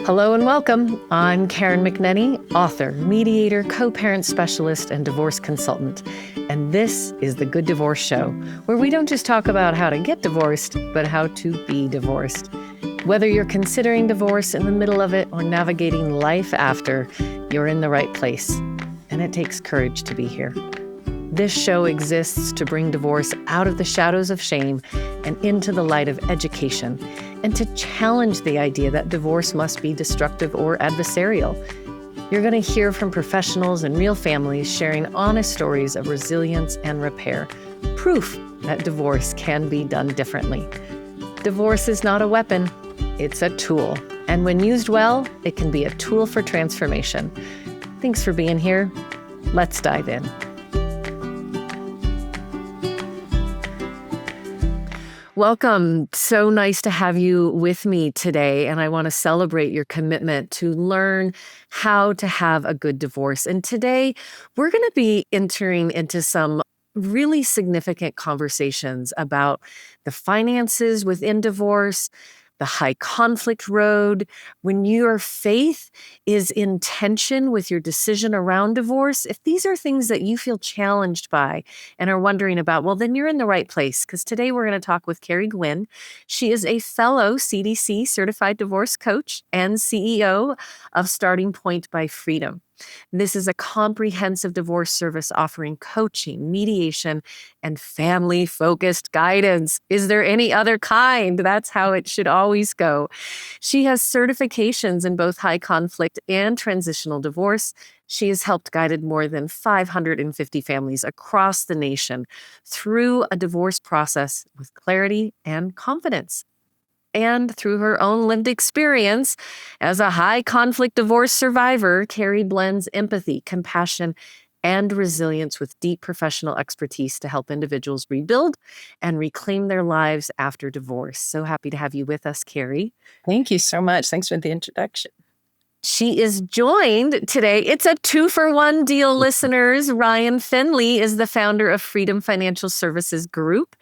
Hello and welcome. I'm Karen McNenny, author, mediator, co-parent specialist, and divorce consultant. And this is The Good Divorce Show, where we don't just talk about how to get divorced, but how to be divorced. Whether you're considering divorce, in the middle of it, or navigating life after, you're in the right place. And it takes courage to be here. This show exists to bring divorce out of the shadows of shame and into the light of education, and to challenge the idea that divorce must be destructive or adversarial. You're going to hear from professionals and real families sharing honest stories of resilience and repair, proof that divorce can be done differently. Divorce is not a weapon, it's a tool. And when used well, it can be a tool for transformation. Thanks for being here. Let's dive in. Welcome. So nice to have you with me today. And I want to celebrate your commitment to learn how to have a good divorce. And today we're going to be entering into some really significant conversations about the finances within divorce, the high conflict road. When your faith is in tension with your decision around divorce, if these are things that you feel challenged by and are wondering about, well, then you're in the right place. Because today we're going to talk with Keri Gwynne. She is a fellow CDC certified divorce coach and CEO of Starting Point by Freedom. This is a comprehensive divorce service offering coaching, mediation, and family-focused guidance. Is there any other kind? That's how it should always go. She has certifications in both high conflict and transitional divorce. She has helped guided more than 550 families across the nation through a divorce process with clarity and confidence. And through her own lived experience as a high conflict divorce survivor, Keri blends empathy, compassion, and resilience with deep professional expertise to help individuals rebuild and reclaim their lives after divorce. So happy to have you with us, Keri. Thank you so much. Thanks for the introduction. She is joined today. It's a 2-for-1 deal, listeners. Ryan Finley is the founder of Freedom Financial Services Group.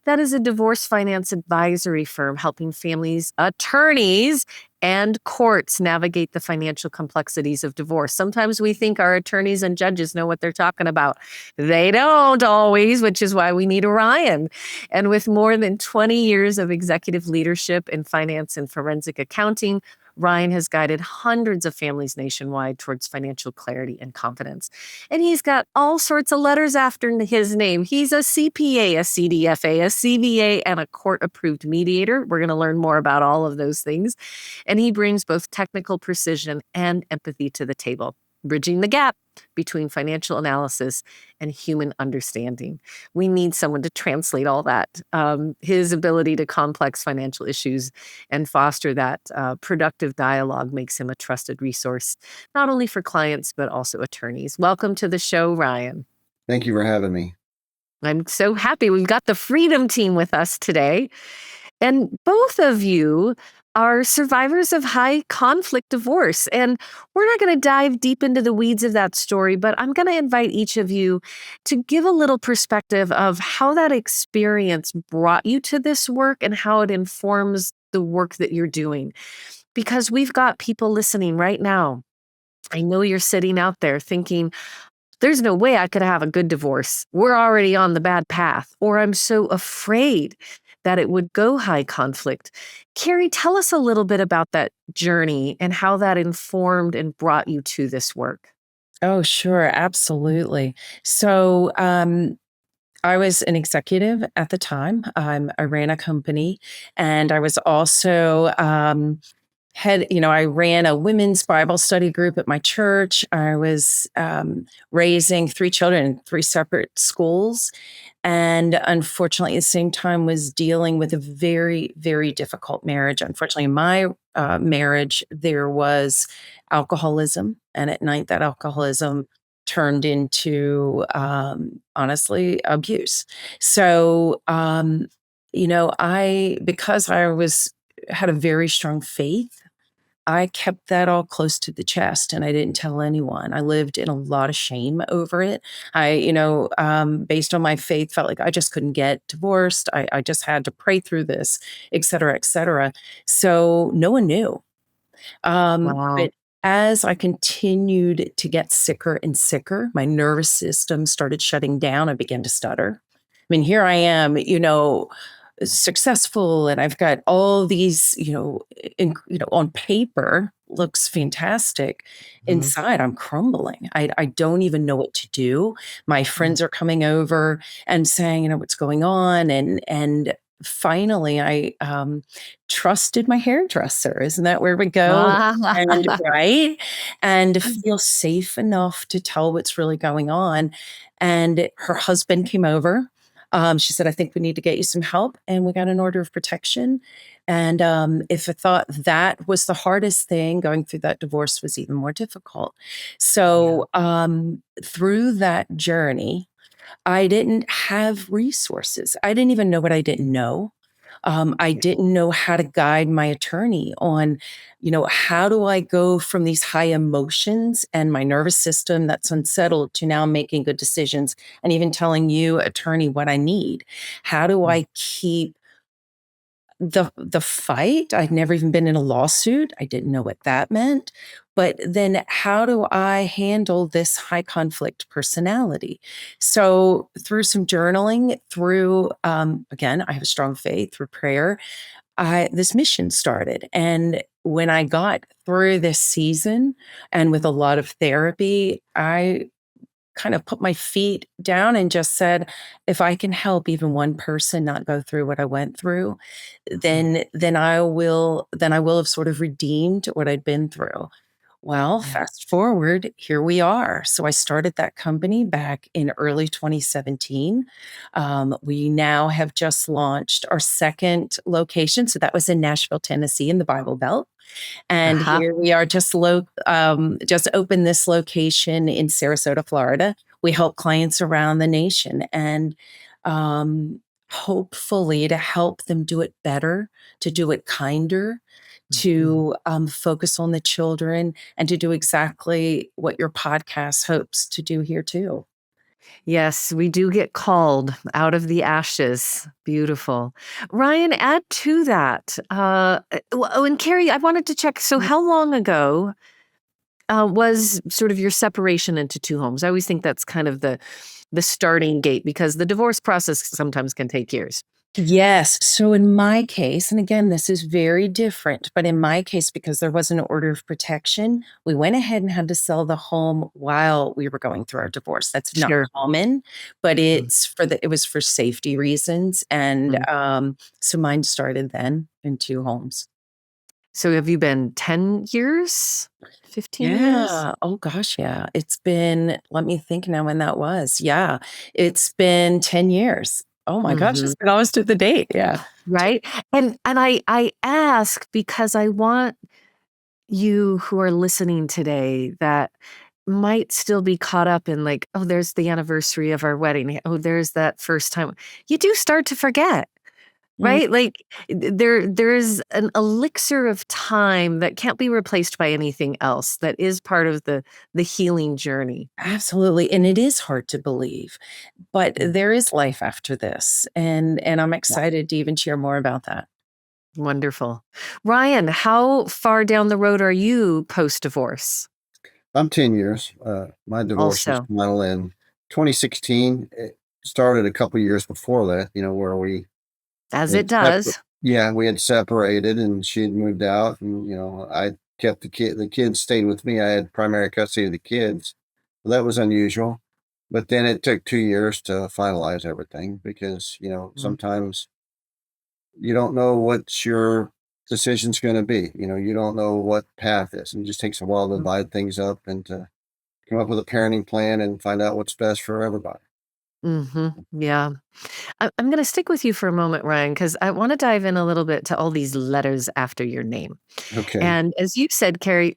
That is a divorce finance advisory firm helping families, attorneys, and courts navigate the financial complexities of divorce. Sometimes we think our attorneys and judges know what they're talking about. They don't always, which is why we need a Ryan. And with more than 20 years of executive leadership in finance and forensic accounting, Ryan has guided hundreds of families nationwide towards financial clarity and confidence. And he's got all sorts of letters after his name. He's a CPA, a CDFA, a CVA, and a court-approved mediator. We're going to learn more about all of those things. And he brings both technical precision and empathy to the table, bridging the gap between financial analysis and human understanding. We need someone to translate all that. His ability to complex financial issues and foster that productive dialogue makes him a trusted resource, not only for clients, but also attorneys. Welcome to the show, Ryan. Thank you for having me. I'm so happy we've got the Freedom team with us today. And both of you are survivors of high conflict divorce. And we're not going to dive deep into the weeds of that story, but I'm going to invite each of you to give a little perspective of how that experience brought you to this work and how it informs the work that you're doing. Because we've got people listening right now. I know you're sitting out there thinking, there's no way I could have a good divorce. We're already on the bad path, or I'm so afraid that it would go high conflict. Keri, tell us a little bit about that journey and how that informed and brought you to this work. Oh, sure. Absolutely. So I was an executive at the time. I ran a company, and I was also I ran a women's Bible study group at my church. I was raising 3 children in 3 separate schools. And unfortunately, at the same time, was dealing with a very, very difficult marriage. Unfortunately, in my marriage, there was alcoholism. And at night, that alcoholism turned into, honestly, abuse. So, because I had a very strong faith, I kept that all close to the chest and I didn't tell anyone. I lived in a lot of shame over it. Based on my faith, felt like I just couldn't get divorced. I just had to pray through this, et cetera, et cetera. So no one knew. Wow. But as I continued to get sicker and sicker, my nervous system started shutting down. I began to stutter. I mean, here I am, successful, and I've got all these, on paper looks fantastic. Mhm. Inside, I'm crumbling. I don't even know what to do. My friends are coming over and saying, what's going on, and finally, I trusted my hairdresser. Isn't that where we go? And Mhm. right, and feel safe enough to tell what's really going on. And her husband came over. She said, I think we need to get you some help. And we got an order of protection. And if I thought that was the hardest thing, going through that divorce was even more difficult. Yeah. So through that journey, I didn't have resources. I didn't even know what I didn't know. I didn't know how to guide my attorney on, how do I go from these high emotions and my nervous system that's unsettled to now making good decisions and even telling you, attorney, what I need? How do Mm. I keep the fight? I'd never even been in a lawsuit. I didn't know what that meant. But then how do I handle this high conflict personality? So through some journaling, through again, I have a strong faith, through prayer, I this mission started. And when I got through this season and with a lot of therapy, I kind of put my feet down and just said, if I can help even one person not go through what I went through, then I will have sort of redeemed what I'd been through. Well, Yeah. fast forward, here we are. So I started that company back in early 2017. We now have just launched our second location. So that was in Nashville, Tennessee, in the Bible Belt. And Uh-huh. here we are, just opened this location in Sarasota, Florida. We help clients around the nation, and um, hopefully to help them do it better, to do it kinder, Mhm. to focus on the children, and to do exactly what your podcast hopes to do here too. Yes, we do get called out of the ashes. Beautiful. Ryan, add to that. Oh, and Keri, I wanted to check. So, how long ago was sort of your separation into two homes? I always think that's kind of the starting gate because the divorce process sometimes can take years. Yes. So in my case, and again, this is very different, but in my case, because there was an order of protection, we went ahead and had to sell the home while we were going through our divorce. That's not Sure. common, but Mm, it was for safety reasons. And mm. so mine started then in two homes. So, have you been 10 years, 15 years? Yeah. Oh gosh, yeah. It's been, let me think now when that was. Yeah. It's been 10 years. Oh my gosh, Hmm. it's been almost to the date. Yeah. Right. And I ask because I want you who are listening today that might still be caught up in like, oh, there's the anniversary of our wedding. Oh, there's that first time. You do start to forget, Mm, right? Like there's an elixir of time that can't be replaced by anything else that is part of the healing journey. absolutely. And it is hard to believe, but Mm, there is life after this. And I'm yeah. excited to even share more about that. Wonderful. Ryan, how far down the road are you post divorce? I'm 10 years. My divorce was Also, final in 2016. It started a couple years before that, where we as it had separ does. yeah, we had separated and she had moved out and, I kept the kids stayed with me. I had primary custody of the kids. Well, that was unusual. But then it took 2 years to finalize everything because, Mm, sometimes you don't know what your decision's going to be. You don't know what path is. And it just takes a while to mm. divide things up and to come up with a parenting plan and find out what's best for everybody. Mhm. Yeah. I'm gonna stick with you for a moment, Ryan, because I wanna dive in a little bit to all these letters after your name. Okay. And as you said, Keri,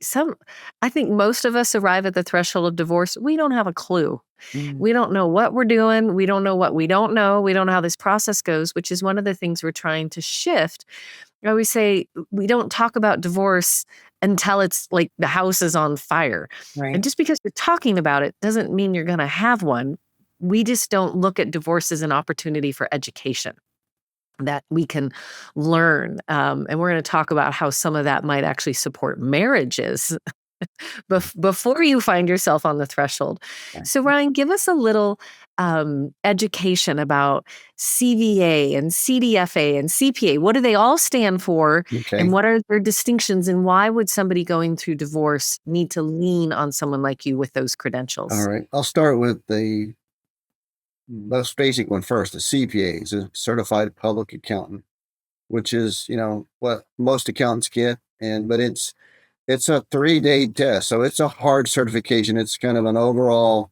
I think most of us arrive at the threshold of divorce, we don't have a clue. Mm, We don't know what we're doing, we don't know what we don't know, we don't know how this process goes, which is one of the things we're trying to shift. I always say we don't talk about divorce until it's like the house is on fire. And right. just because you're talking about it doesn't mean you're gonna have one. We just don't look at divorce as an opportunity for education. that we can learn. And we're going to talk about how some of that might actually support marriages before you find yourself on the threshold. So, Ryan, give us a little education about CVA and CDFA and CPA. What do they all stand for? Okay. And what are their distinctions? And why would somebody going through divorce need to lean on someone like you with those credentials? All right. I'll start with the most basic one first. The CPA is a certified public accountant, which is, what most accountants get. But it's a 3-day test. So it's a hard certification. It's kind of an overall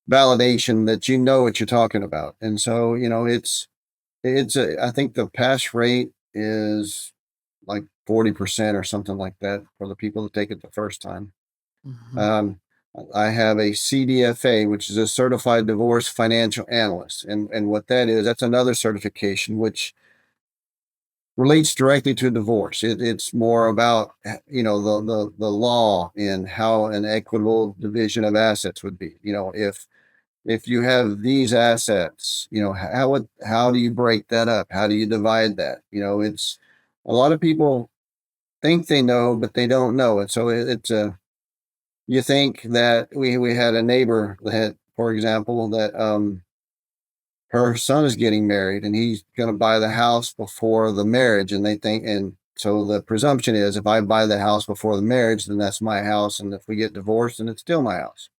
validation that you know what you're talking about. And so, I think the pass rate is like 40% or something like that for the people that take it the first time. Mhm. I have a CDFA, which is a certified divorce financial analyst. And what that is, that's another certification which relates directly to divorce. It's more about, the law and how an equitable division of assets would be. If you have these assets, how do you break that up? How do you divide that? It's a lot of people think they know, but they don't know. And so you think that we had a neighbor that, for example, that her son is getting married and he's going to buy the house before the marriage, and so the presumption is if I buy the house before the marriage, then that's my house, and if we get divorced, then it's still my house.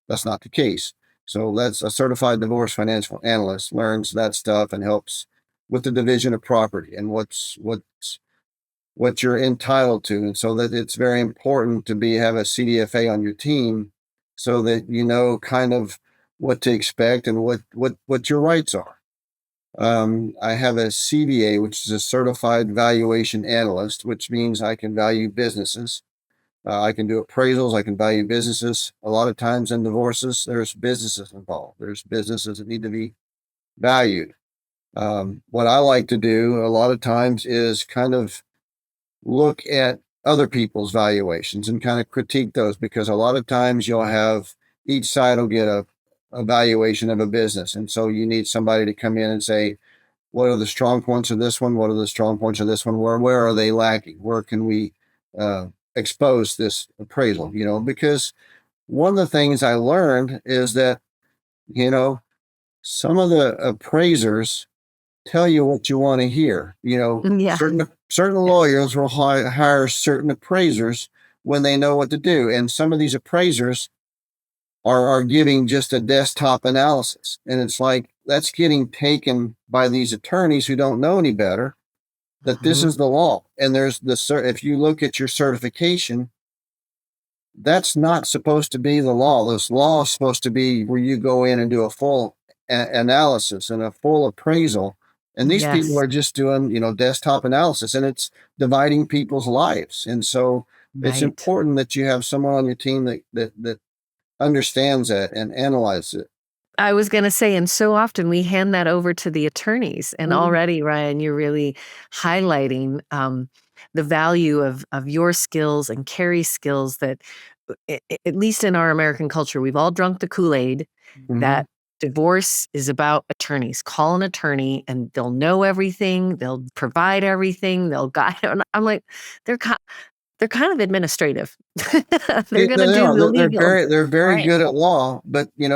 That's not the case. So that's a certified divorce financial analyst learns that stuff and helps with the division of property and what you're entitled to. And so that it's very important to have a CDFA on your team so that you know kind of what to expect and what your rights are. I have a CVA, which is a certified valuation analyst, which means I can value businesses. I can do appraisals. I can value businesses. A lot of times in divorces, there's businesses involved. There's businesses that need to be valued. What I like to do a lot of times is kind of look at other people's valuations and kind of critique those, because a lot of times you'll have each side will get a valuation of a business. And so you need somebody to come in and say, what are the strong points of this one? What are the strong points of this one? Where are they lacking? Where can we expose this appraisal? Because one of the things I learned is that, some of the appraisers tell you what you want to hear. Yeah. Certain lawyers will hire certain appraisers when they know what to do. And some of these appraisers are giving just a desktop analysis. And it's like, that's getting taken by these attorneys who don't know any better, that this is the law. And if you look at your certification, that's not supposed to be the law. This law is supposed to be where you go in and do a full analysis and a full appraisal. And these people are just doing, desktop analysis, and it's dividing people's lives. And so it's important that you have someone on your team that understands that and analyzes it. I was going to say, and so often we hand that over to the attorneys. And already, Ryan, you're really highlighting the value of your skills and Keri's skills that, at least in our American culture, we've all drunk the Kool-Aid that divorce is about attorneys. Call an attorney and they'll know everything. They'll provide everything. They'll guide. And I'm like, they're kind of administrative. They're going to do the legal. They're very good at law, but they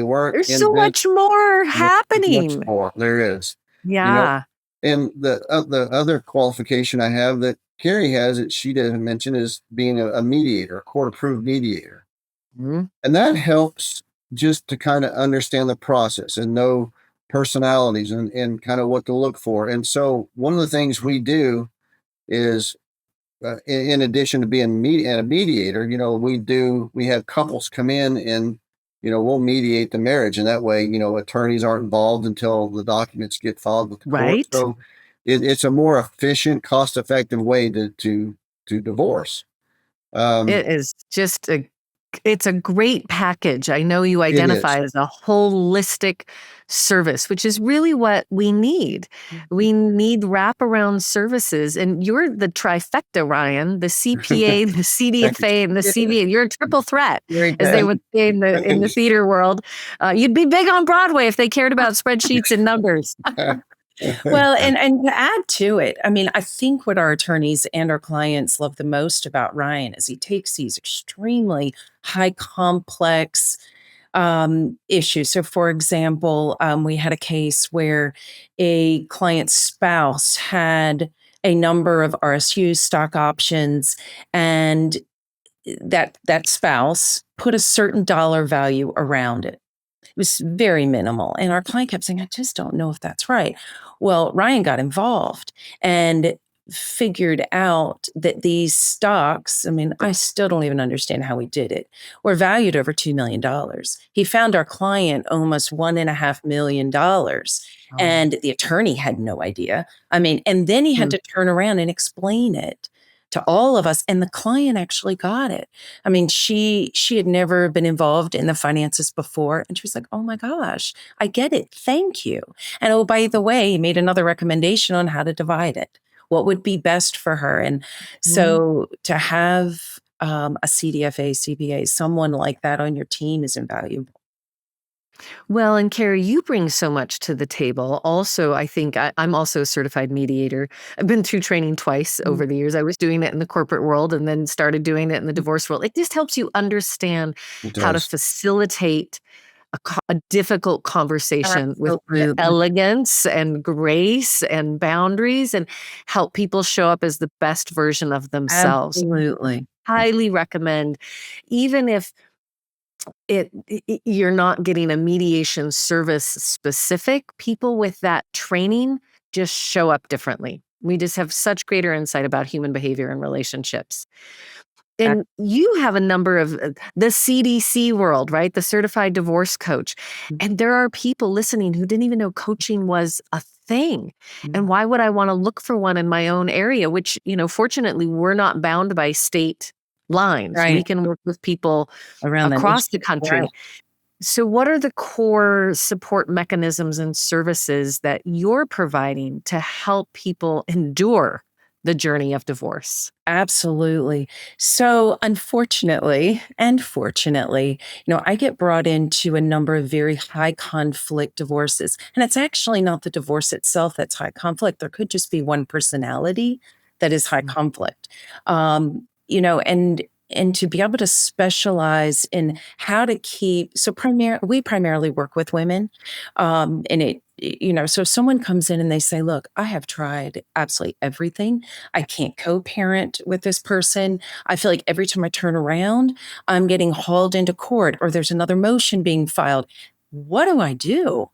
weren't. There's so much more happening. Much more. There is. Yeah. And the other qualification I have that Keri has that she didn't mention is being a mediator, a court-approved mediator. And that helps just to kind of understand the process and know personalities and kind of what to look for. And so one of the things we do is, in addition to being a mediator, we have couples come in and, we'll mediate the marriage. And that way, attorneys aren't involved until the documents get filed with the court. So it's a more efficient, cost-effective way to divorce. It is just it's a great package. I know you identify it as a holistic service, which is really what we need. We need wraparound services. And you're the trifecta, Ryan, the CPA, the CDFA, and the CVA. You're a triple threat, as they would say in the theater world. You'd be big on Broadway if they cared about spreadsheets and numbers. Well, and to add to it, I mean, I think what our attorneys and our clients love the most about Ryan is he takes these extremely high complex issues. So, for example, we had a case where a client's spouse had a number of RSUs, stock options, and that spouse put a certain dollar value around it. It was very minimal. And our client kept saying, I just don't know if that's right. Well, Ryan got involved and figured out that these stocks, I mean, I still don't even understand how he did it, were valued over $2 million. He found our client almost $1.5 million. Oh. And the attorney had no idea. I mean, and then he had Mm. to turn around and explain it to all of us. And the client actually got it. I mean, she had never been involved in the finances before, and she was like, "Oh my gosh, I get it. Thank you." And oh, by the way, he made another recommendation on how to divide it. What would be best for her? And Mhm. so to have a CDFA, CPA, someone like that on your team is invaluable. Well, and Keri, you bring so much to the table. Also, I think I'm also a certified mediator. I've been through training twice Mm, over the years. I was doing it in the corporate world and then started doing it in the mm, divorce world. It just helps you understand It how to does. facilitate a difficult conversation with absolutely, elegance and grace and boundaries and help people show up as the best version of themselves. absolutely, Highly recommend, even if you're not getting a mediation service specific, people with that training just show up differently. We just have such greater insight about human behavior and relationships. Ac- And you have a number of the CDC world, right? The certified divorce coach. And there are people listening who didn't even know coaching was a thing. And why would I want to look for one in my own area, which, fortunately, we're not bound by state lines. We right can work with people around the nation, across the right? country. So, what are the core support mechanisms and services that you're providing to help people endure the journey of divorce? Absolutely. So, unfortunately and fortunately, I get brought into a number of very high conflict divorces. And it's actually not the divorce itself that's high conflict. There could just be one personality that is high Mm. conflict. And to be able to specialize in how to keep we primarily work with women. And so if someone comes in and they say, look, I have tried absolutely everything. I can't co-parent with this person. I feel like every time I turn around, I'm getting hauled into court or there's another motion being filed. What do I do?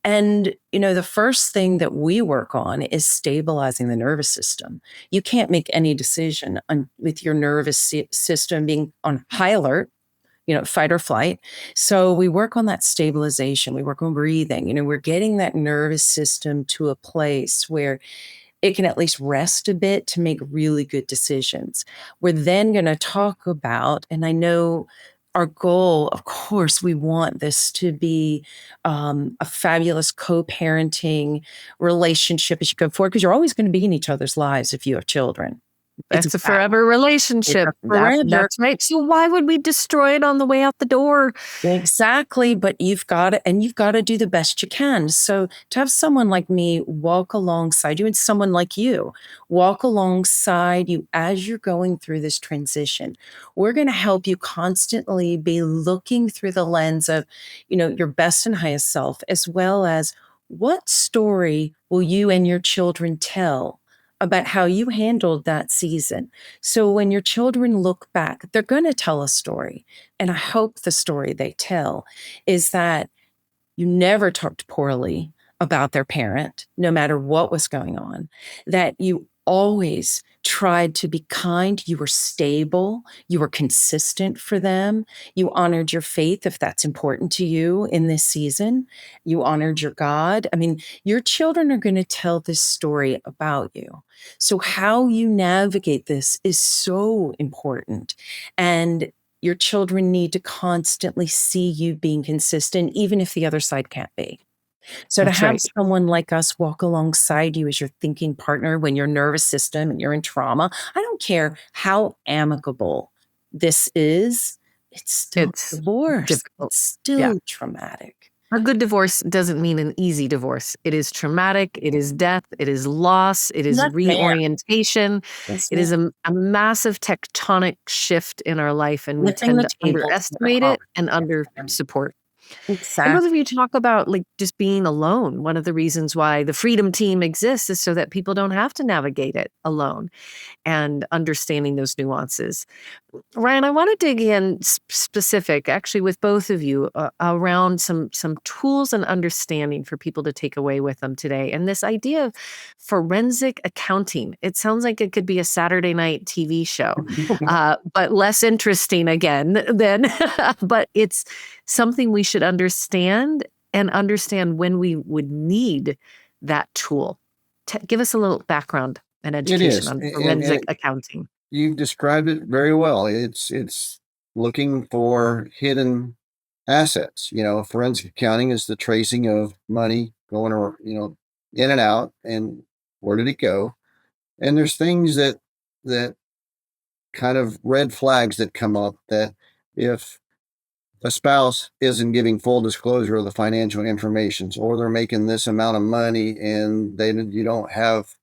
And, the first thing that we work on is stabilizing the nervous system. You can't make any decision with your nervous system being on high alert, fight or flight. So we work on that stabilization. We work on breathing. We're getting that nervous system to a place where it can at least rest a bit to make really good decisions. We're then going to talk about, and I know our goal, of course, we want this to be a fabulous co parenting relationship as you go forward, because you're always going to be in each other's lives if you have children. It's a That's a fact. forever It's a relationship. forever. That's right. So why would we destroy it on the way out the door? Exactly, but you've got to do the best you can. So to have someone like me walk alongside you and someone like you walk alongside you as you're going through this transition, we're going to help you constantly be looking through the lens of, your best and highest self, as well as what story will you and your children tell about how you handled that season. So when your children look back, they're going to tell a story, and I hope the story they tell is that you never talked poorly about their parent, no matter what was going on, that you always tried to be kind, you were stable, you were consistent for them, you honored your faith if that's important to you in this season, you honored your God. I mean, your children are going to tell this story about you. So, how you navigate this is so important. And your children need to constantly see you being consistent, even if the other side can't be. So to That's have right. someone like us walk alongside you as your thinking partner when your nervous system and you're in trauma, I don't care how amicable this is, it's still It's divorce. difficult. It's Yeah. still traumatic. A good divorce doesn't mean an easy divorce. It is traumatic. It is death. It is loss. It is Yes, ma'am. reorientation. Yes, It is ma'am. a massive tectonic shift in our life, and we Flipping tend the to tables in our underestimate home. it and under support. And both Exactly. of you talk about like just being alone. One of the reasons why the Freedom Team exists is so that people don't have to navigate it alone and understanding those nuances. Ryan, I want to dig in specific, actually, with both of you around some tools and understanding for people to take away with them today. And this idea of forensic accounting. It sounds like it could be a Saturday night TV show, but less interesting again than. But it's something we should understand and understand when we would need that tool. Give us a little background and It education is, on and forensic accounting. you've described it very well. It's looking for hidden assets. Forensic accounting is the tracing of money going or in and out, and where did it go? And there's things that kind of red flags that come up that if a spouse isn't giving full disclosure of the financial information, or they're making this amount of money and you don't have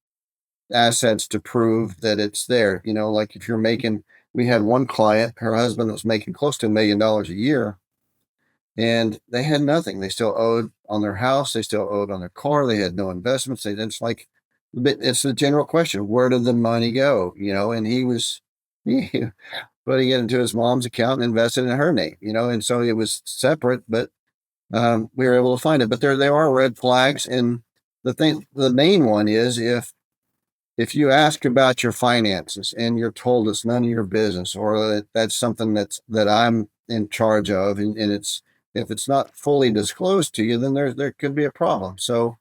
assets to prove that it's there. Like if we had one client, her husband was making close to $1 million a year, and they had nothing. They still owed on their house. They still owed on their car. They had no investments. It's the general question: where did the money go? And he was putting it into his mom's account and invested in her name. And so it was separate, but we were able to find it. But there are red flags, and the main one is if you ask about your finances and you're told it's none of your business, or that's something that I'm in charge of, and if it's not fully disclosed to you, then there could be a problem. So,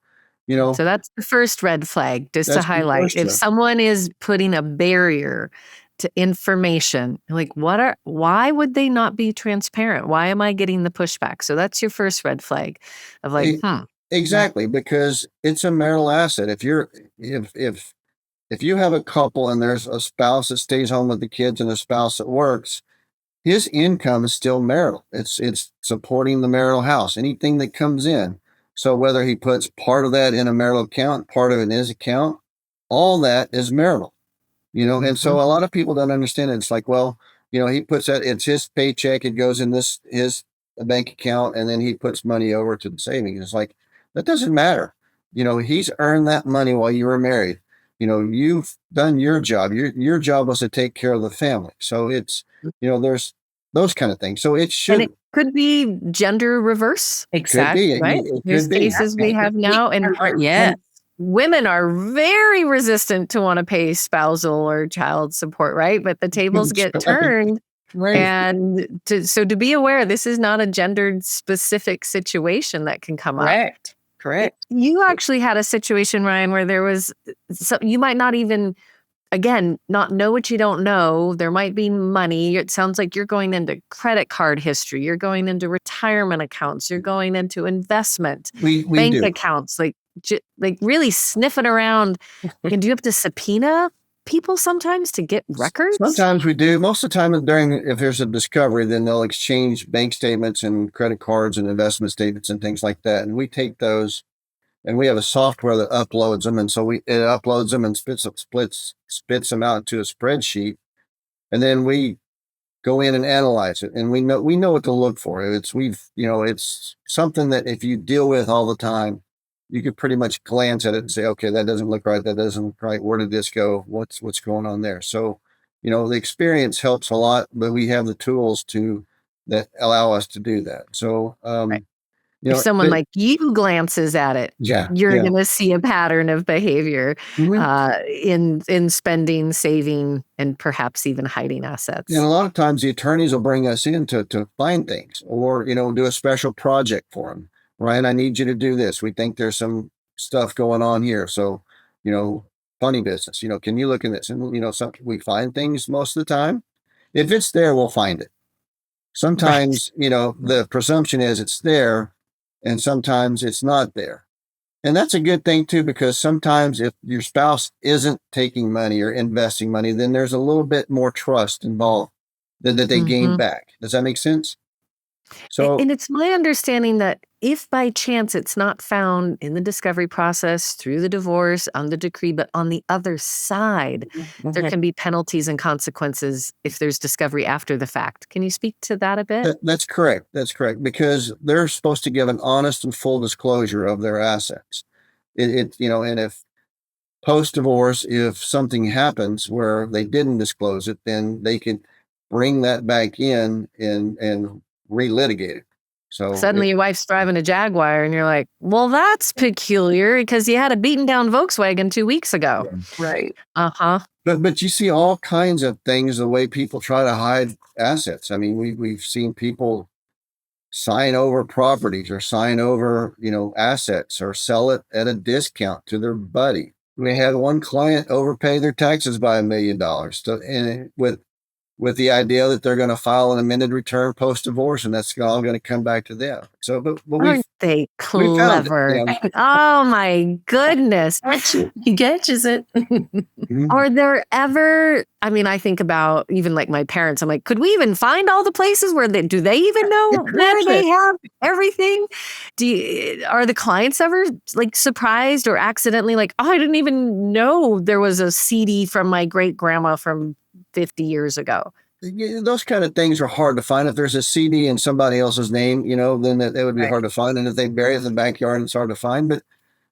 So that's the first red flag, just to that's the highlight. first If one. someone is putting a barrier to information, like why would they not be transparent? Why am I getting the pushback? So that's your first red flag of like, E- Exactly, because it's a marital asset. If you have a couple and there's a spouse that stays home with the kids and a spouse that works, his income is still marital. It's supporting the marital house, anything that comes in. So whether he puts part of that in a marital account, part of it in his account, all that is marital. And so mhm. a lot of people don't understand it. It's like, well, he puts that, it's his paycheck, it goes in his bank account, and then he puts money over to the savings. It's like, that doesn't matter. He's earned that money while you were married. You've done your job. Your job was to take care of the family. So there's those kind of things. So it And it should could be gender reverse, could be. Exactly. right? It There's could be. cases we have now, Yeah. and women are very resistant to want to pay spousal or child support, right? But the tables get turned. Right. And to be aware, this is not a gendered specific situation that can come up. Correct. Correct. You actually had a situation, Ryan, where there was you might not even, again, not know what you don't know. There might be money. It sounds like you're going into credit card history. You're going into retirement accounts. You're going into investment, We bank do. accounts, like really sniffing around. And do you have to subpoena people sometimes to get records? Sometimes we do. Most of the time, if there's a discovery, then they'll exchange bank statements and credit cards and investment statements and things like that. And we take those, and we have a software that uploads them, and so it uploads them and spits them out to a spreadsheet, and then we go in and analyze it, and we know what to look for. It's something that if you deal with all the time, you could pretty much glance at it and say, okay, that doesn't look right. That doesn't look right. Where did this go? What's going on there? So, the experience helps a lot, but we have the tools that allow us to do that. So, Right. If someone but like you glances at it, yeah, you're yeah. going to see a pattern of behavior Mhm. in spending, saving, and perhaps even hiding And a assets. lot of times the attorneys will bring us in to find things, or, do a special project for them. Ryan, I need you to do this. We think there's some stuff going on here. So, you know, funny business, can you look at this? And, we find things most of the time. If it's there, we'll find it. Right. Sometimes, the presumption is it's there, and sometimes it's not there. And that's a good thing too, because sometimes if your spouse isn't taking money or investing money, then there's a little bit more trust involved that they gain Mhm. back. Does that make sense? So And it's my understanding that if by chance it's not found in the discovery process, through the divorce, on the decree, but on the other side, there Mhm. can be penalties and consequences if there's discovery after the fact. Can you speak to that a bit? that's correct. That's correct because they're supposed to give an honest and full disclosure of their assets. And if post divorce, if something happens where they didn't disclose it, then they can bring that back in and relitigate it. So Suddenly your wife's driving a Jaguar and you're like, well, that's peculiar because you had a beaten down Volkswagen 2 weeks ago. Right. Uh-huh. but you see all kinds of things the way people try to hide assets. I mean, we've seen people sign over properties or sign over, assets or sell it at a discount to their buddy. We had one client overpay their taxes by $1 million, and with the idea that they're going to file an amended return post divorce, and that's all going to come back to them. So, but Aren't they we found it. clever? Oh my goodness. He catches it. Mhm. Are there ever, I mean, I think about even like my parents. I'm like, could we even find all the places where do they even know where Imagine. they have everything? Are the clients ever like surprised or accidentally like, oh, I didn't even know there was a CD from my great grandma from 50 years ago? Yeah, those kind of things are hard to find. If there's a CD in somebody else's name, then that would be Right. hard to find. And if they bury it in the backyard, it's hard to find. But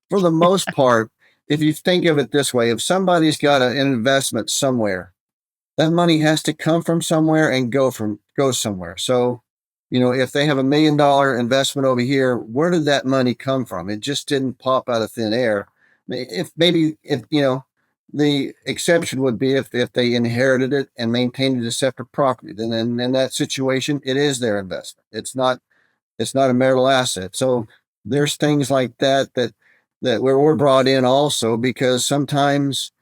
for the most part, if you think of it this way, if somebody's got an investment somewhere, that money has to come from somewhere and go somewhere. So, if they have $1 million investment over here, where did that money come from? It just didn't pop out of thin air. If the exception would be if they inherited it and maintained it as separate property, then in that situation, it is their investment. It's not a marital asset. So there's things like that where we're brought in also because sometimes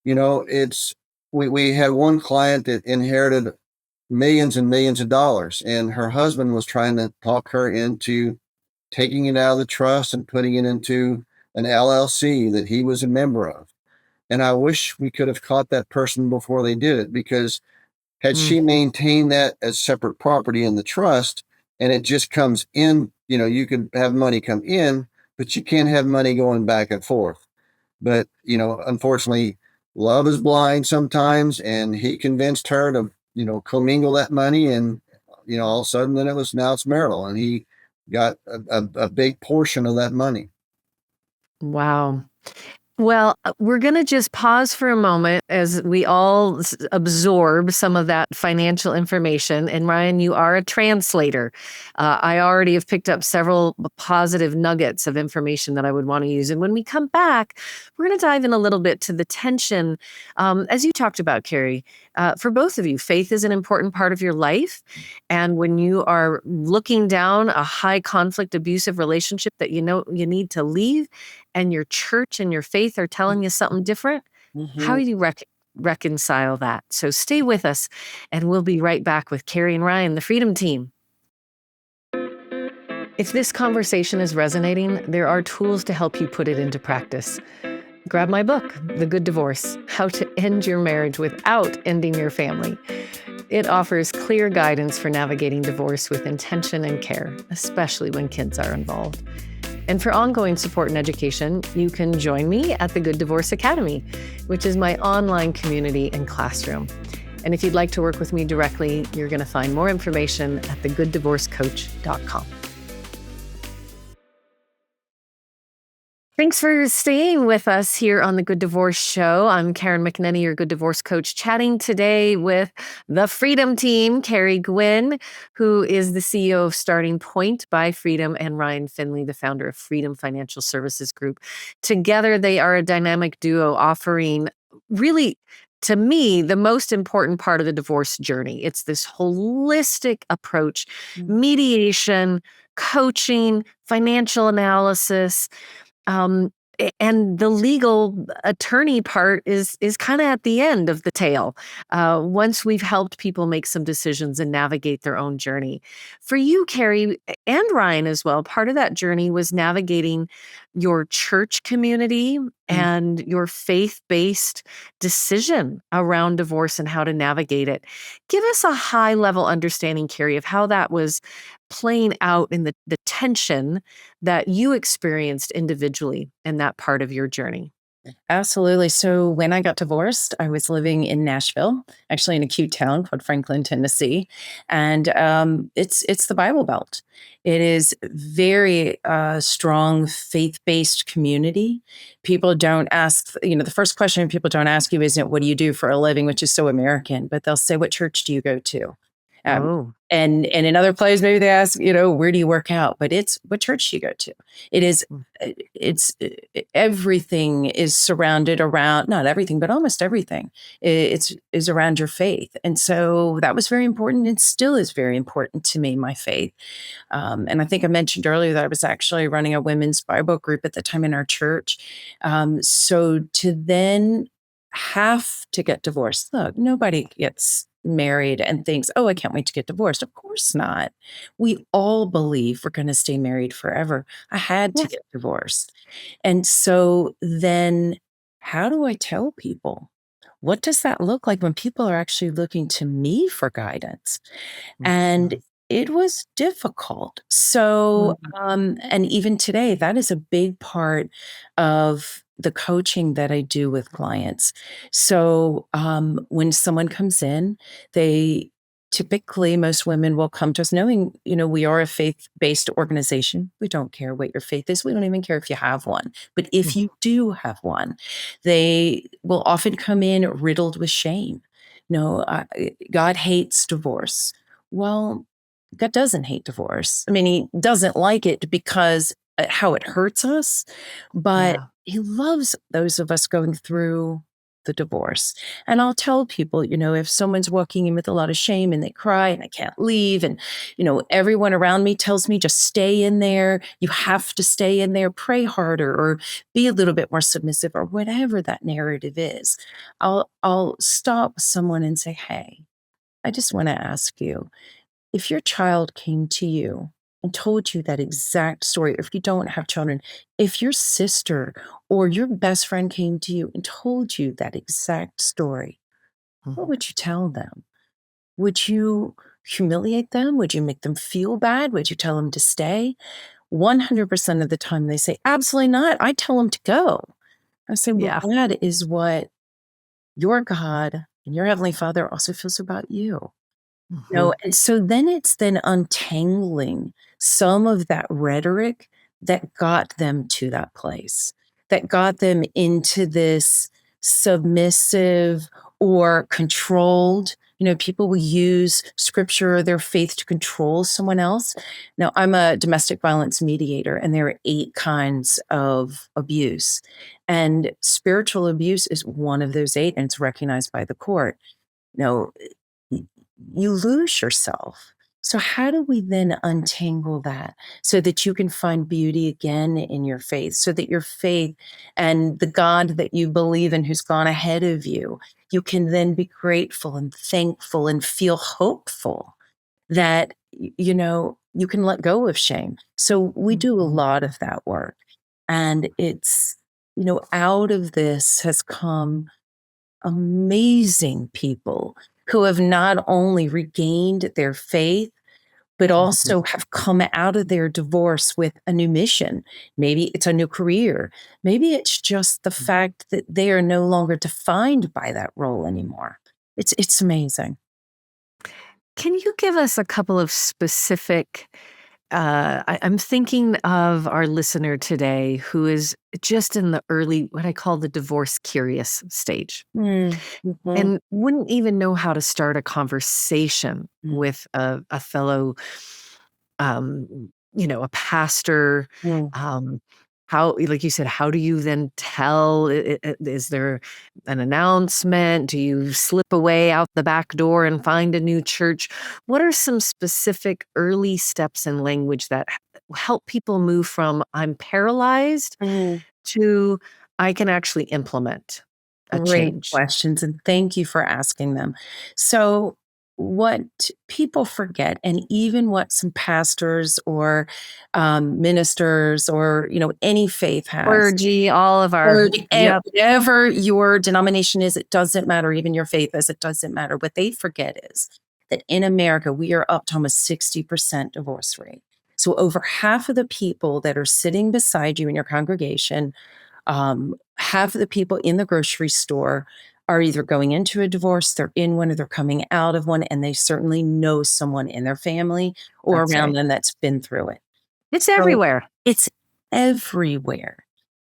it's we had one client that inherited millions and millions of dollars, and her husband was trying to talk her into taking it out of the trust and putting it into an LLC that he was a member of. And I wish we could have caught that person before they did it because had Mm, she maintained that as separate property in the trust and it just comes in, you could have money come in, but you can't have money going back and forth. But, unfortunately, love is blind sometimes. And he convinced her to, commingle that money. And, all of a sudden, then now it's marital. And he got a big portion of that money. wow. Well, we're going to just pause for a moment as we all absorb some of that financial information. And Ryan, you are a translator. I already have picked up several positive nuggets of information that I would want to use. And when we come back, we're going to dive in a little bit to the tension. As you talked about, Keri, for both of you, faith is an important part of your life. And when you are looking down a high conflict, abusive relationship that you know you need to leave, and your church and your faith are telling you something different, how Mhm. do you reconcile that? So stay with us, and we'll be right back with Keri and Ryan, the Freedom Team. If this conversation is resonating, there are tools to help you put it into practice. Grab my book, The Good Divorce: How to End Your Marriage Without Ending Your Family. It offers clear guidance for navigating divorce with intention and care, especially when kids are involved. And for ongoing support and education, you can join me at the Good Divorce Academy, which is my online community and classroom. And if you'd like to work with me directly, you're going to find more information at thegooddivorcecoach.com. Thanks for staying with us here on the Good Divorce Show. I'm Karen McNenny, your Good Divorce Coach, chatting today with the Freedom Team, Keri Gwynne, who is the CEO of Starting Point by Freedom, and Ryan Finley, the founder of Freedom Financial Services Group. Together, they are a dynamic duo offering really, to me, the most important part of the divorce journey. It's this holistic approach, mediation, coaching, financial analysis, And the legal attorney part is kind of at the end of the tale. Once we've helped people make some decisions and navigate their own journey. For you, Keri, and Ryan as well, part of that journey was navigating your church community Mm. and your faith-based decision around divorce and how to navigate it. Give us a high-level understanding, Keri, of how that was playing out in the tension that you experienced individually in that part of your journey. Absolutely. So when I got divorced, I was living in Nashville, actually in a cute town called Franklin, Tennessee, and it's the Bible Belt. It is very strong faith based community. People don't ask, the first question people don't ask you isn't what do you do for a living, which is so American, but they'll say what church do you go to. Um, Oh. and in other places, maybe they ask, where do you work out? But it's what church do you go to? It is Mm. it's everything is surrounded around, not everything, but almost everything it's is around your faith. And so that was very important and still is very important to me, my faith. And I think I mentioned earlier that I was actually running a women's Bible group at the time in our church. So to then have to get divorced, look, nobody gets married and thinks, oh, I can't wait to get divorced. Of course not. We all believe we're going to stay married forever. I had to Yes. get divorced. And so then how do I tell people? What does that look like when people are actually looking to me for guidance? And Mhm. it was difficult. So, Mhm. and even today, that is a big part of the coaching that I do with clients. So, when someone comes in, they typically, most women will come to us knowing, we are a faith based organization. We don't care what your faith is. We don't even care if you have one. But if you do have one, they will often come in riddled with shame. No, God hates divorce. Well, God doesn't hate divorce. I mean, he doesn't like it because how it hurts us, but Yeah. he loves those of us going through the divorce. And I'll tell people, if someone's walking in with a lot of shame and they cry and I can't leave, and, everyone around me tells me just stay in there, you have to stay in there, pray harder, or be a little bit more submissive, or whatever that narrative is. I'll stop someone and say, hey, I just want to ask you, if your child came to you and told you that exact story, if you don't have children, if your sister or your best friend came to you and told you that exact story, what Mhm. would you tell them? Would you humiliate them? Would you make them feel bad? Would you tell them to stay? 100% of the time they say, absolutely not. I tell them to go. I say, well, Yeah. that is what your God and your Heavenly Father also feels about you. No, Mhm. and so then it's then untangling some of that rhetoric that got them to that place, that got them into this submissive or controlled. People will use scripture or their faith to control someone else. Now, I'm a domestic violence mediator, and there are 8 kinds of abuse. And spiritual abuse is one of those 8, and it's recognized by the court. No, y you lose yourself. So how do we then untangle that so that you can find beauty again in your faith, so that your faith and the God that you believe in who's gone ahead of you can then be grateful and thankful and feel hopeful that, you can let go of shame. So we do a Mhm. lot of that work. And it's, out of this has come amazing people who have not only regained their faith, but Mhm. also have come out of their divorce with a new mission. Maybe it's a new career. Maybe it's just the fact that they are no longer defined by that role anymore. It's amazing. Can you give us a couple of specific I'm thinking of our listener today who is just in the early, what I call the divorce curious stage, Mm, mhm, and wouldn't even know how to start a conversation mm, with a fellow, a pastor. mm, Um, how, like you said, how do you then tell? Is there an announcement? Do you slip away out the back door and find a new church? What are some specific early steps in language that help people move from I'm paralyzed mm. to I can actually implement a Great change? questions, and thank you for asking them. So, what people forget, and even what some pastors or ministers or any faith has, Clergy, all of our, or yep, whatever your denomination is, it doesn't matter. Even your faith is, it doesn't matter. What they forget is that in America, we are up to almost 60% divorce rate. So, over half of the people that are sitting beside you in your congregation, half of the people in the grocery store are either going into a divorce, they're in one, or they're coming out of one, and they certainly know someone in their family or that's around right. them that's been through it. It's So everywhere. it's everywhere.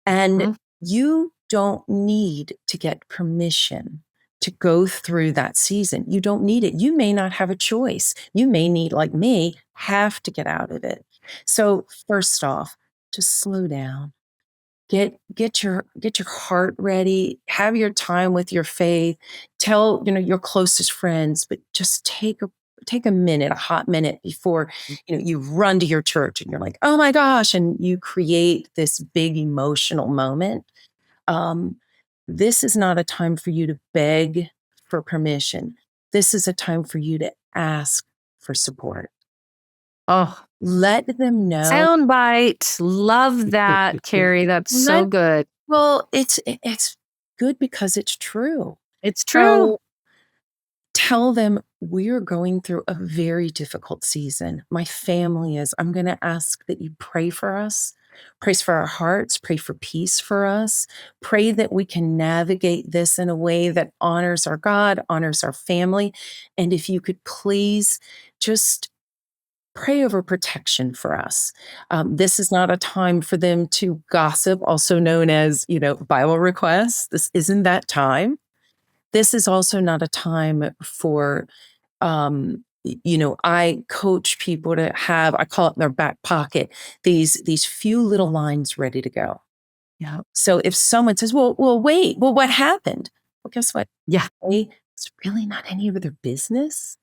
And Mhm. you don't need to get permission to go through that season. You don't need it. You may not have a choice. You may need, like me, have to get out of it. So, first off, just slow down. Get your heart ready, have your time with your faith, tell, your closest friends, but just take a minute, a hot minute before, you run to your church and you're like, "Oh my gosh," and you create this big emotional moment. Um, this is not a time for you to beg for permission. This is a time for you to ask for support. Oh, Let them know. soundbite. Love that, Keri. That's so Let good. Well, it's good because it's true. It's true. So, tell them, "We're going through a very difficult season. My family is. I'm gonna ask that you pray for us, pray for our hearts, pray for peace for us, pray that we can navigate this in a way that honors our God, honors our family, and if you could please just pray over protection for us." This is not a time for them to gossip, also known as, Bible requests. This isn't that time. This is also not a time for, I coach people to have, I call it in their back pocket, these few little lines ready to go. Yeah. So if someone says, well, wait, well, what happened? Well, guess what? Yeah. Hey, it's really not any of their business.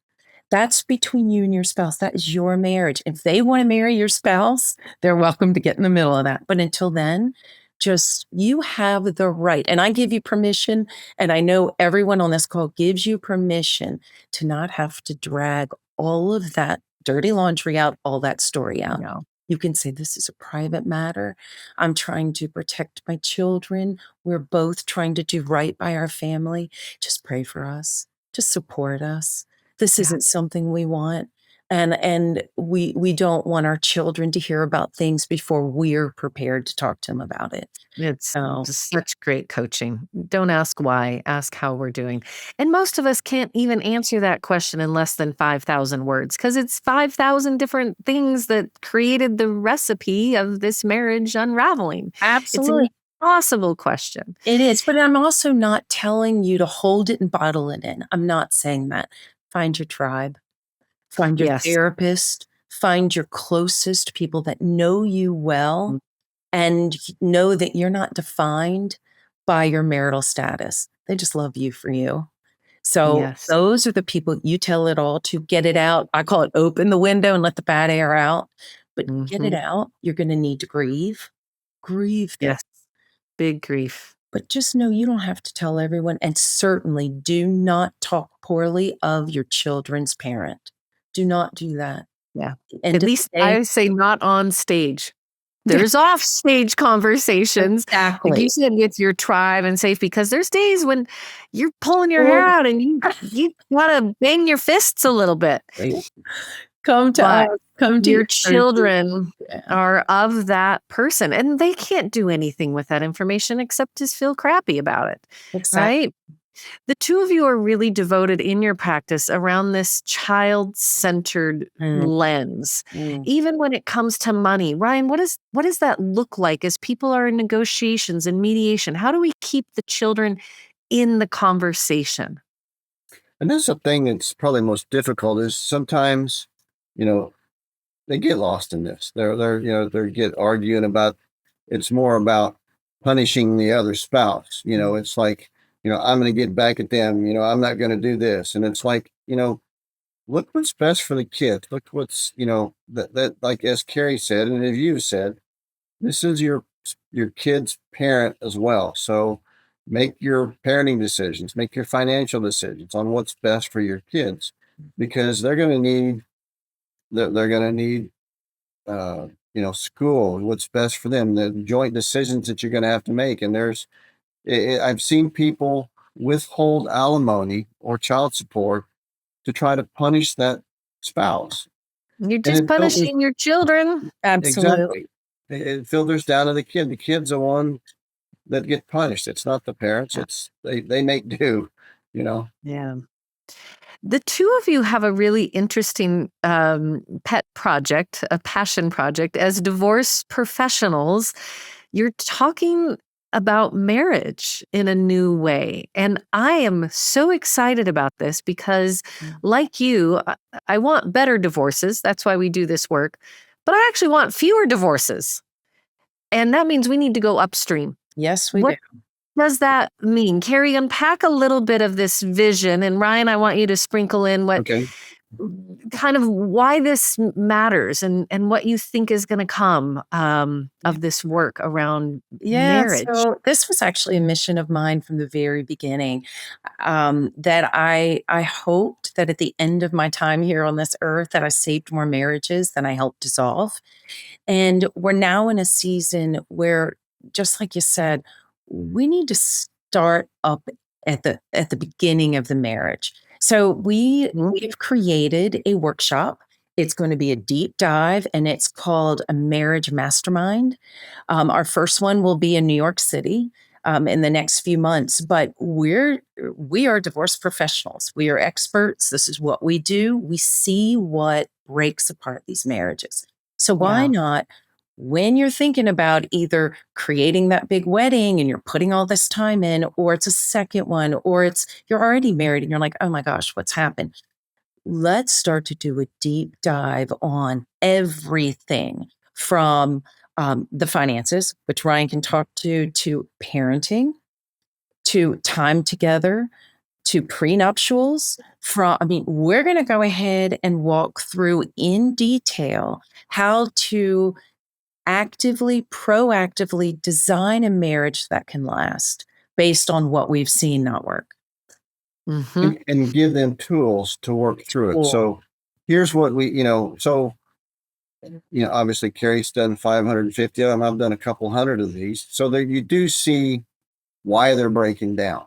That's between you and your spouse. That is your marriage. If they want to marry your spouse, they're welcome to get in the middle of that. But until then, just you have the right. And I give you permission. And I know everyone on this call gives you permission to not have to drag all of that dirty laundry out, all that story out. No. You can say, "This is a private matter. I'm trying to protect my children. We're both trying to do right by our family. Just pray for us. Just support us. This Yeah. isn't something we want, and we don't want our children to hear about things before we're prepared to talk to them about it." It's So, just such great coaching. Don't ask why, ask how we're doing. And most of us can't even answer that question in less than 5,000 words because it's 5,000 different things that created the recipe of this marriage unraveling. It's an absolutely, impossible question. it is, but I'm also not telling you to hold it and bottle it in. I'm not saying that. Find your tribe, find your Yes. therapist, find your closest people that know you well and know that you're not defined by your marital status. They just love you for you. So Yes. those are the people you tell it all to. Get it out. I call it open the window and let the bad air out. But get it Mhm. out. You're going to need to grieve. Grieve this. Yes. Big grief. But just know you don't have to tell everyone. And certainly do not talk poorly of your children's parent. Do not do that. Yeah. End At of the least day. I say not on stage. There's off stage conversations, like you Exactly. said, with your tribe and safe because there's days when you're pulling your hair Well, out and you gotta bang your fists a little bit, come to but us. Come to your your church. children Yeah. are of that person, and they can't do anything with that information except just feel crappy about it, Exactly. right? The 2 of you are really devoted in your practice around this child-centered Mm, lens, mm. even when it comes to money. Ryan, what does that look like as people are in negotiations and mediation? How do we keep the children in the conversation? And that's the thing that's probably most difficult is sometimes, you know, they get lost in this. They get arguing about it's more about punishing the other spouse. Mm. It's like, I'm going to get back at them. I'm not going to do this. And it's like, look what's best for the kid. Look what's, that like as Keri said, and as you said, this is your your kid's parent as well. So make your parenting decisions, make your financial decisions on what's best for your kids, because they're going to need they're going to need school, what's best for them, the joint decisions that you're going to have to make. And I've seen people withhold alimony or child support to try to punish that spouse. You're And just punishing your children. exactly. Absolutely. It filters down to the kid. The kid's the one that get punished. It's not the parents. Yeah. It's they make do, you know. Yeah. The two of you have a really interesting pet project, a passion project. As divorce professionals, you're talking about marriage in a new way. And I am so excited about this because, like you, I want better divorces. That's why we do this work. But I actually want fewer divorces. And that means we need to go upstream. Yes, we do. What does that mean? Keri, unpack a little bit of this vision. And Ryan, I want you to sprinkle in what Okay. kind of why this matters and what you think is going to come of this work around Yeah, marriage. so this was actually a mission of mine from the very beginning. That I hoped that at the end of my time here on this earth, that I saved more marriages than I helped dissolve. And we're now in a season where, just like you said, we need to start up at the beginning of the marriage. So Mhm. we've created a workshop. It's going to be a deep dive, and it's called a marriage mastermind. Our first one will be in New York City in the next few months, but we are divorce professionals. We are experts. This is what we do. We see what breaks apart these marriages. So why Yeah. not, when you're thinking about either creating that big wedding and you're putting all this time in, or it's a second one, or it's you're already married and you're like, oh my gosh, what's happened? Let's start to do a deep dive on everything from the finances, which Ryan can talk to parenting, to time together, to prenuptials. I mean, we're going to go ahead and walk through in detail how to actively, proactively design a marriage that can last based on what we've seen not work. Hmm. And give them tools to work through it. Cool. So here's what obviously Keri's done 550 of them. I've done a couple hundred of these. So that you do see why they're breaking down.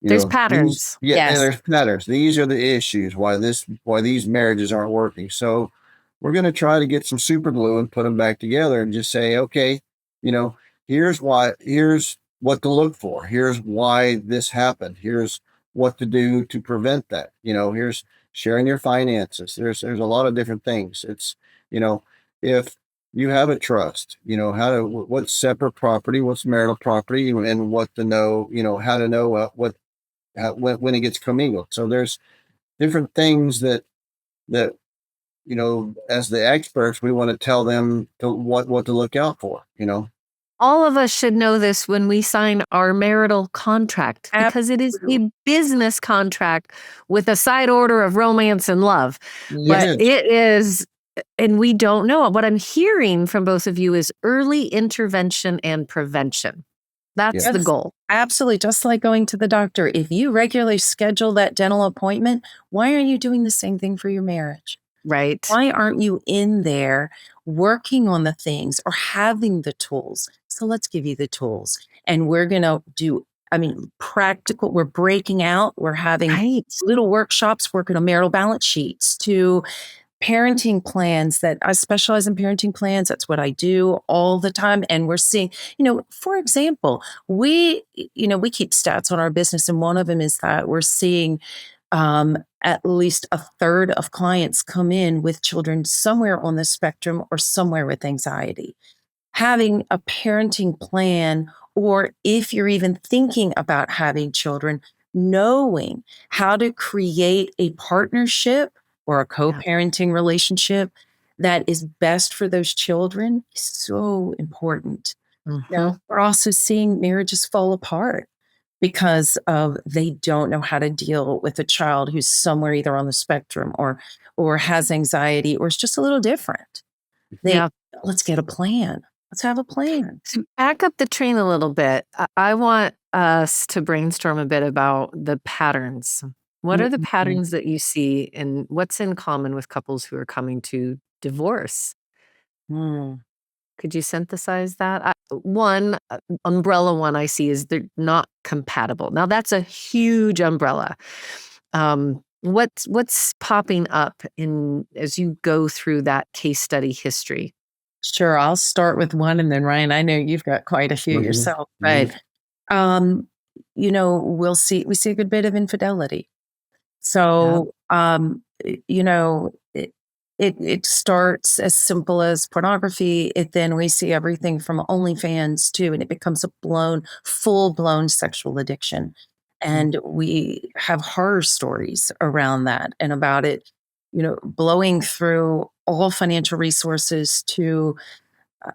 There's patterns. And Yes. there's patterns. These are the issues why these marriages aren't working. So we're going to try to get some super glue and put them back together and just say, okay, you know, here's what to look for. Here's why this happened. Here's what to do to prevent that. Here's sharing your finances. There's a lot of different things. It's, if you have a trust, what's separate property, what's marital property, and what to know, how to know when it gets commingled. So there's different things that as the experts, we want to tell them what to look out for. All of us should know this when we sign our marital contract because it is Absolutely. a business contract with a side order of romance and love. It But Yes. is. it is, and we don't know. What I'm hearing from both of you is early intervention and prevention. That's the Yes, goal, absolutely. Just like going to the doctor. If you regularly schedule that dental appointment, why aren't you doing the same thing for your marriage? right? Why aren't you in there working on the things or having the tools? So let's give you the tools. And we're going to do, I mean, practical. We're breaking out. We're having Right. little workshops working on marital balance sheets, to parenting plans. That I specialize in parenting plans. That's what I do all the time. And we're seeing, for example, we keep stats on our business, and one of them is that we're seeing at least a third of clients come in with children somewhere on the spectrum or somewhere with anxiety. Having a parenting plan, or if you're even thinking about having children, knowing how to create a partnership or a co Yeah. parenting relationship that is best for those children is so important. Hmm. Now, we're also seeing marriages fall apart because of they don't know how to deal with a child who's somewhere either on the spectrum or has anxiety or is just a little different. They Yeah. Let's get a plan. Let's have a plan. So back up the train a little bit. I want us to brainstorm a bit about the patterns. What are the Mhm. patterns that you see, and what's in common with couples who are coming to divorce? Mm. Could you synthesize that? One umbrella one I see is they're not compatible. Now that's a huge umbrella. What's popping up in as you go through that case study history? Sure, I'll start with one, and then Ryan, I know you've got quite a few Mhm, yourself, mhm. but, um, we see a good bit of infidelity. Yep. So, it starts as simple as pornography. Then we see everything from OnlyFans too, and it becomes a full blown sexual addiction. Mm. And we have horror stories around that and about it, blowing through all financial resources to uh,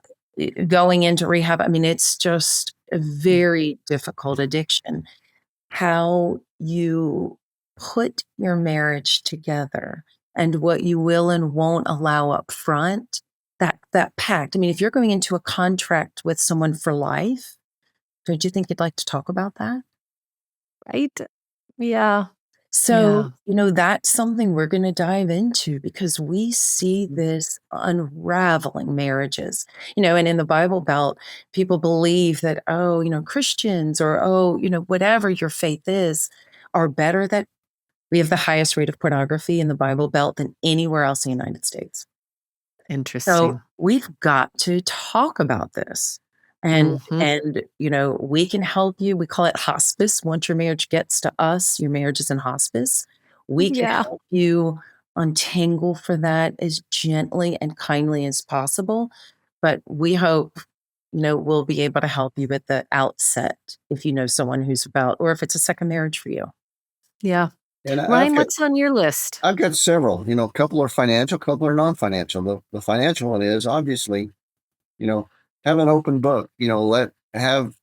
going into rehab. I mean, it's just a Mm. very difficult addiction. How you put your marriage together and what you will and won't allow up front, that pact. I mean, if you're going into a contract with someone for life, don't you think you'd like to talk about that? Right? Yeah. So, Yeah. that's something we're going to dive into because we see this unraveling marriages. And in the Bible Belt, people believe that, oh, Christians or, oh, whatever your faith is, are better, that we have the highest rate of pornography in the Bible Belt than anywhere else in the United States. So Interesting. we've got to talk about this. And Mhm. and we can help you. We call it hospice. Once your marriage gets to us, your marriage is in hospice. We can Yeah. help you untangle for that as gently and kindly as possible. But we hope, we'll be able to help you at the outset if you know someone who's about, or if it's a second marriage for you. Yeah. And Ryan, what's on your list? I've got several. A couple are financial, a couple are non-financial. The financial one is obviously, you know, have an open book. Let have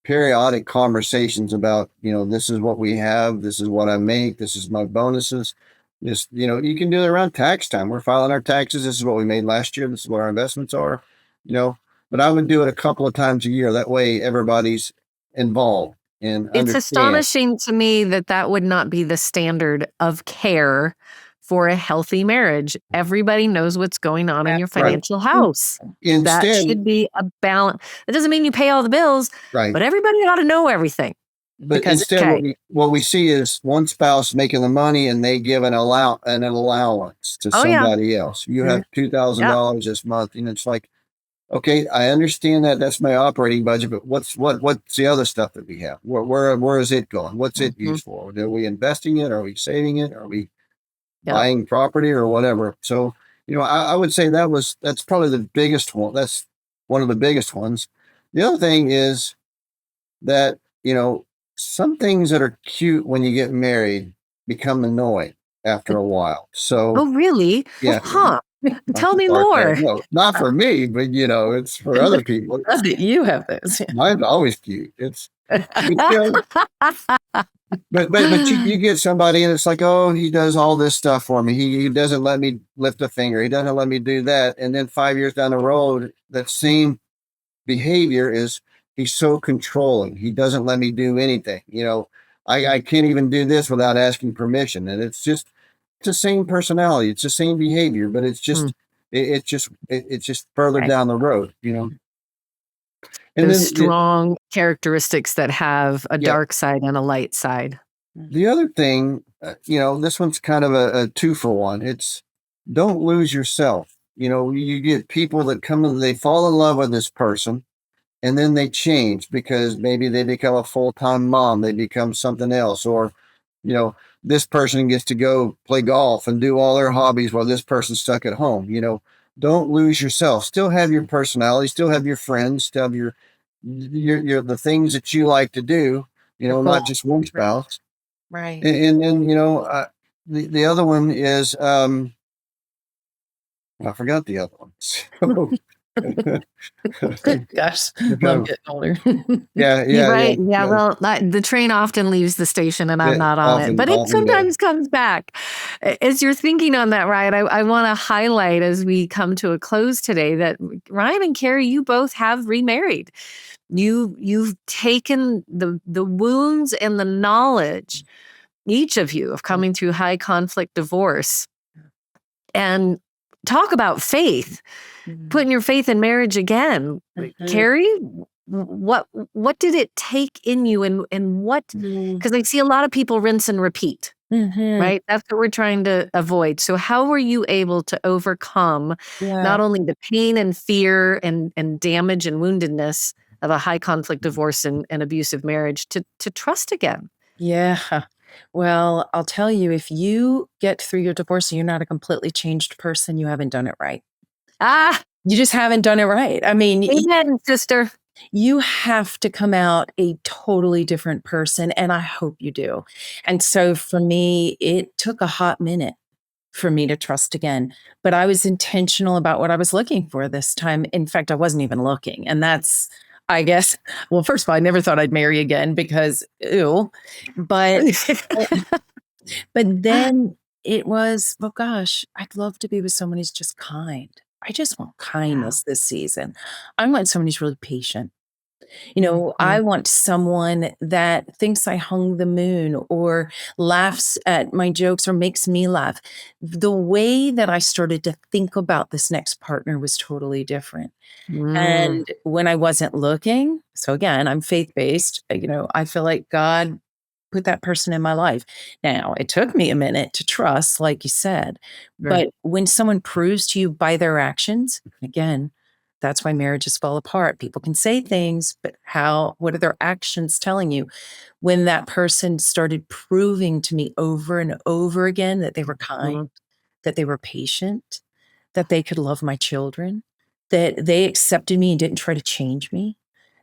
periodic conversations about, this is what we have, this is what I make, this is my bonuses. Just, you can do it around tax time. We're filing our taxes. This is what we made last year. This is what our investments are, you know. But I would do it a couple of times a year. That way everybody's involved and It's understand. astonishing to me that that would not be the standard of care for a healthy marriage. Everybody knows what's going on in your Right. financial house. That Instead, should be a balance. That doesn't mean you pay all the bills, right. but everybody ought to know everything But because instead, okay. what we see is one spouse making the money, and they give an allowance to Oh yeah. somebody else. You Mhm. have two thousand Yeah. dollars this month, and it's like, okay, I understand that that's my operating budget, but what's the other stuff that we have? Where is it going? What's it Mhm. used for? Are we investing it? Are we saving it? Are we Yep. buying property or whatever? So, I would say that's probably the biggest one. That's one of the biggest ones. The other thing is that, some things that are cute when you get married become annoying after a while. So, Oh really? yeah, Huh. not Tell the me part there. more. No, not for me, but it's for I other people. love that you have those. Mine's always cute. But, but you get somebody and it's like, oh, he does all this stuff for me. He doesn't let me lift a finger. He doesn't let me do that. And then 5 years down the road, that same behavior is he's so controlling. He doesn't let me do anything. I can't even do this without asking permission. And it's the same personality. It's the same behavior, but Hmm. it's just further Right. down the road. And Those then strong characteristics that have a yeah, dark side and a light side. Mm. the other thing, this one's kind of a two for one. It's don't lose yourself. You get people that come and they fall in love with this person and then they change because maybe they become a full-time mom, they become something else, or you know this person gets to go play golf and do all their hobbies while this person's stuck at home. Don't lose yourself. Still have your personality, still have your friends, still have your the things that you like to do, Your not goal. just one Right. spouse. Right. And then the other one is I forgot the other one. So Gosh, love Um, getting older. yeah, You're yeah, yeah, right. Yeah, yeah. well, the train often leaves the station and I'm It not on it, often but it often does. sometimes comes back. As you're thinking on that, Ryan, I want to highlight as we come to a close today that Ryan and Keri, you both have remarried. You've taken the wounds and the knowledge, each of you, of coming through high conflict divorce, and talk about faith, Mhm. putting your faith in marriage again. Mhm. Keri, what did it take in you, and what, Mhm. because I see a lot of people rinse and repeat, Mhm. right? That's what we're trying to avoid. So how were you able to overcome Yeah. not only the pain and fear and damage and woundedness of a high conflict divorce and abusive marriage to trust again? Yeah. Well, I'll tell you, if you get through your divorce and you're not a completely changed person, you haven't done it right. Ah, You just haven't done it right. I mean, amen, sister. you have to come out a totally different person, and I hope you do. And so for me, it took a hot minute for me to trust again, but I was intentional about what I was looking for this time. In fact, I wasn't even looking. And that's, I guess, well, first of all, I never thought I'd marry again because, ew. But, but then it was, well, gosh, I'd love to be with someone who's just kind. I just want Yeah. kindness this season. I want someone who's really patient. I Mhm. want someone that thinks I hung the moon or laughs at my jokes or makes me laugh. The way that I started to think about this next partner was totally different. Mm, And when I wasn't looking, so again, I'm faith-based, I feel like God put that person in my life. Now, it took me a minute to trust, like you said, sure. but when someone proves to you by their actions, again, that's why marriages fall apart. People can say things, but what are their actions telling you? When that person started proving to me over and over again that they were kind, Mhm. that they were patient, that they could love my children, that they accepted me and didn't try to change me,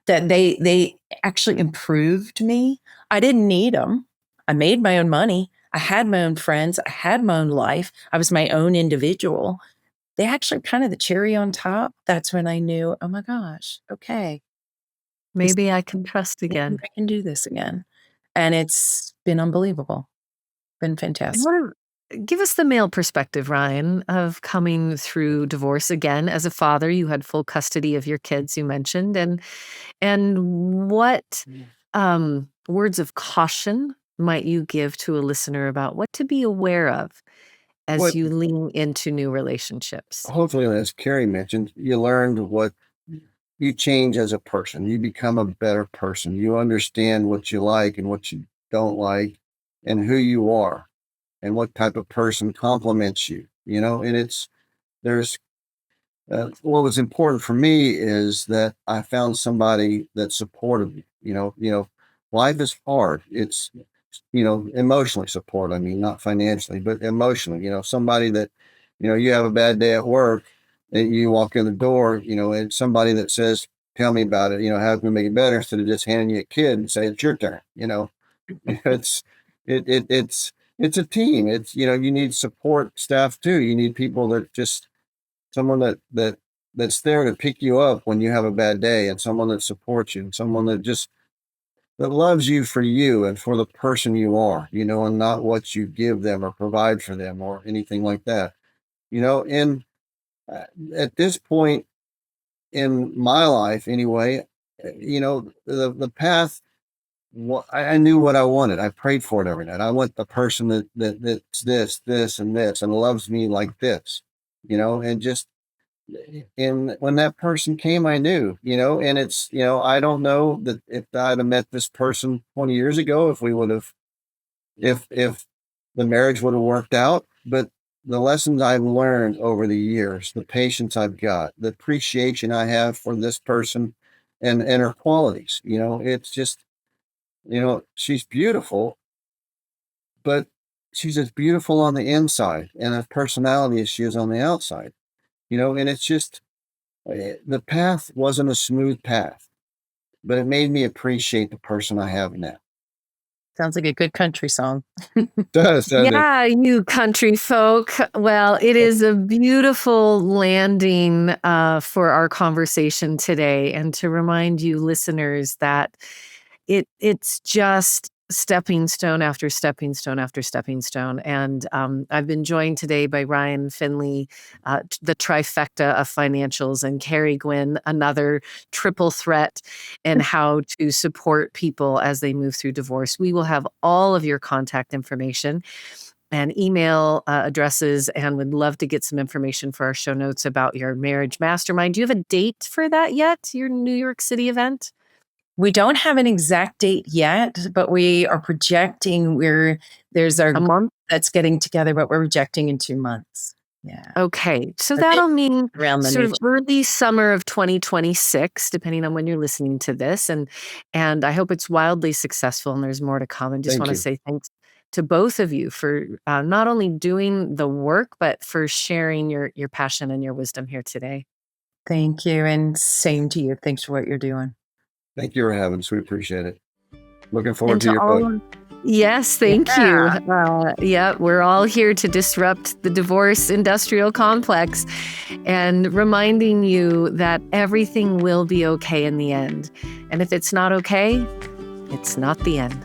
that they actually improved me. I didn't need them. I made my own money. I had my own friends. I had my own life. I was my own individual. They actually kind of the cherry on top. That's when I knew, oh my gosh, okay, this Maybe I can trust maybe again. I can do this again. And it's been unbelievable. Been And fantastic. give us the male perspective, Ryan, of coming through divorce again as a father. You had full custody of your kids, you mentioned, and what words of caution might you give to a listener about what to be aware of as What you lean into new relationships? hopefully, as Carrie mentioned, you learned what you change as a person. You become a better person. You understand what you like and what you don't like, and who you are, and what type of person compliments you. And there's what was important for me is that I found somebody that supported me. Life is hard. It's emotionally support. I mean, not financially, but emotionally. Somebody that you have a bad day at work, and you walk in the door. And somebody that says, "Tell me about it." How can we make it better? Instead of just handing you a kid and say it's your turn. It's it's a team. You need support staff too. You need people that just someone that's there to pick you up when you have a bad day, and someone that supports you, and someone that loves you for you and for the person you are, and not what you give them or provide for them or anything like that. And uh, at this point in my life, anyway, the path. I knew what I wanted. I prayed for it every night. I want the person that's this, and this, and loves me like this, and just and when that person came, I knew, and I don't know that if I'd have met this person 20 years ago, if we would have, if the marriage would have worked out. But the lessons I've learned over the years, the patience I've got, the appreciation I have for this person and her qualities, it's just, she's beautiful, but she's as beautiful on the inside and as personality as she is on the outside, and it's just, the path wasn't a smooth path, but it made me appreciate the person I have now. Sounds like a good country song. Does, doesn't it? Yeah, you country folk. Well, it is a beautiful landing for our conversation today, and to remind you listeners that it's just stepping stone after stepping stone after stepping stone. And I've been joined today by Ryan Finley, the trifecta of financials, and Keri Gwynne, another triple threat in how to support people as they move through divorce. We will have all of your contact information and email addresses, and would love to get some information for our show notes about your marriage mastermind. Do you have a date for that yet, your New York City event? We don't have an exact date yet, but we are projecting there's our A month? that's getting together, but we're projecting in 2 months. Yeah. Okay, so I think that'll mean around the sort new of early summer of 2026, depending on when you're listening to this, and I hope it's wildly successful and there's more to come, and just Thank wanna you. say thanks to both of you for, not only doing the work, but for sharing your passion and your wisdom here today. Thank you, and same to you. Thanks for what you're doing. Thank you for having us. We appreciate it. Looking forward And to to your book. all Yes, thank you. Yeah. Yeah, we're all here to disrupt the divorce industrial complex and reminding you that everything will be okay in the end. And if it's not okay, it's not the end.